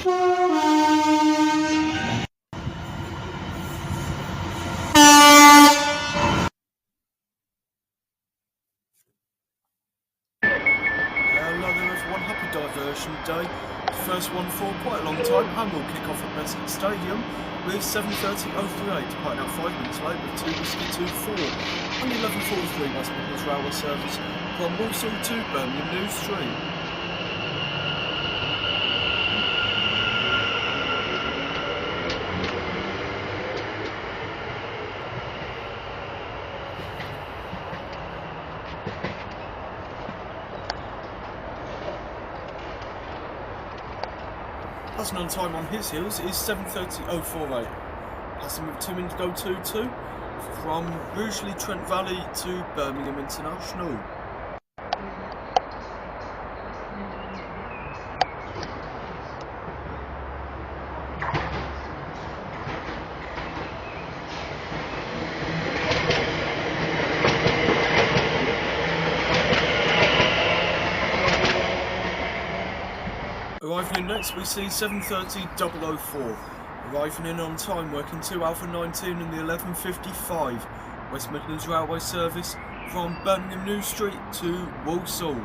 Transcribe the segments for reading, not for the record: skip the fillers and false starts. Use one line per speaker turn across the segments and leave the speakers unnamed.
Diversion day, the first one for quite a long time, and we'll kick off at Bescot Stadium with 7:30:03, departing out 5 minutes late with 2 Whiskey 2-4 on the 11:43 West Midlands Railway service from Walsall to Birmingham New Street. Passing on time on his heels is 7:30:048. Passing with 2 minutes to go 2-2 from Rugeley Trent Valley to Birmingham International. Arriving in next, we see 7:30:004. Arriving in on time, working 2 Alpha 19 in the 11:55 West Midlands Railway service from Birmingham New Street to Walsall.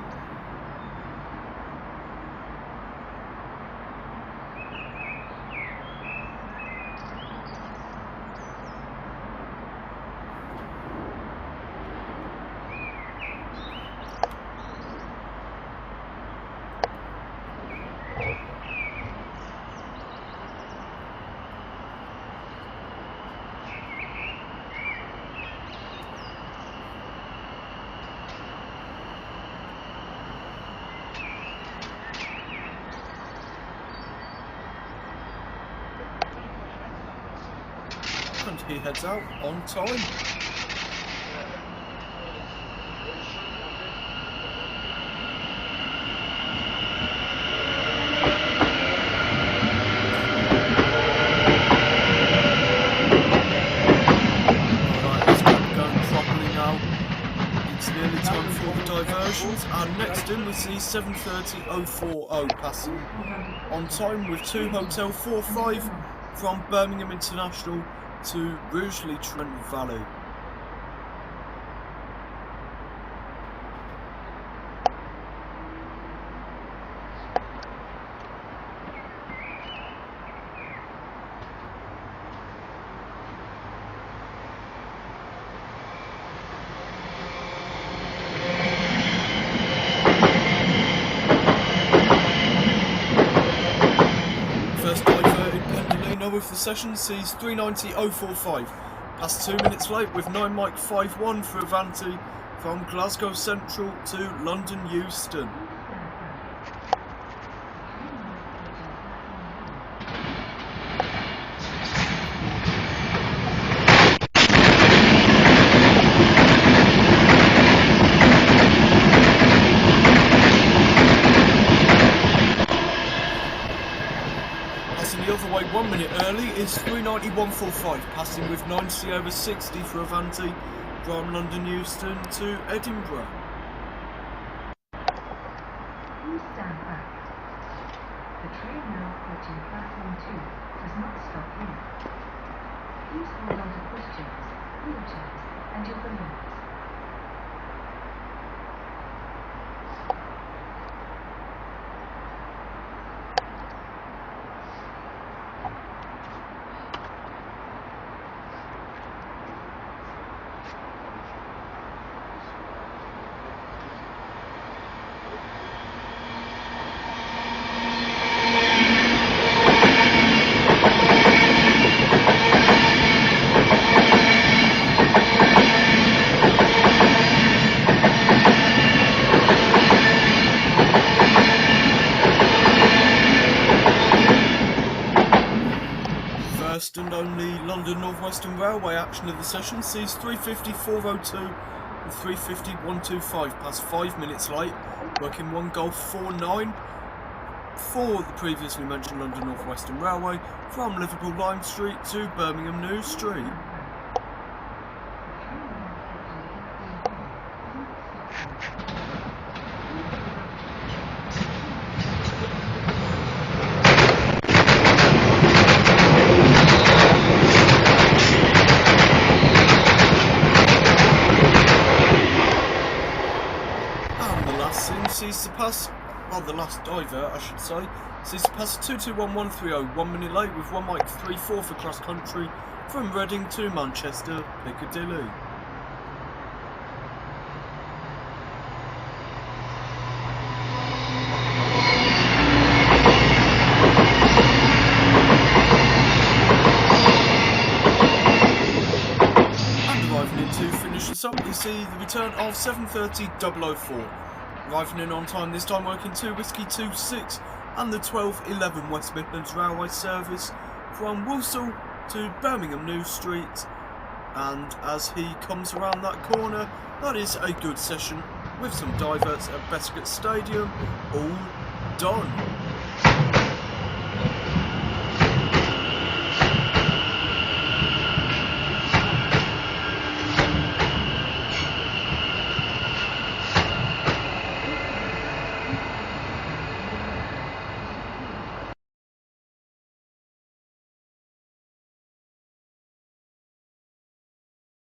And he heads out on time. Nearly time for the diversions, and next in we see 7:30:040 passing on time with 2 Hotel 45 from Birmingham International to Rugeley Trent Valley. With the session sees 3:90:045, past 2 minutes late with 9 Mike 51 for Avanti from Glasgow Central to London Euston. The other way 1 minute early is 3:91:45, passing with 90/60 for Avanti from London Euston to Edinburgh.
Please stand back. The train now approaching platform 2 does not stop here. Please hold on to pushchairs, wheelchairs, and your belongings.
First and only London Northwestern Railway action of the session sees 3:54:02 and 3:50:125, past 5 minutes late, working 1 Golf 49 for the previously mentioned London Northwestern Railway from Liverpool Lime Street to Birmingham New Street. the last diver, I should say. Sees pass 221130, 1 minute late with 1 Mike 34 for cross country from Reading to Manchester Piccadilly. To finish this up, we see the return of 7:30.004. Arriving in on time, this time working 2 Whiskey 26 and the 12:11 West Midlands Railway service from Walsall to Birmingham New Street. And as he comes around that corner, that is a good session with some diverts at Bescot Stadium all done.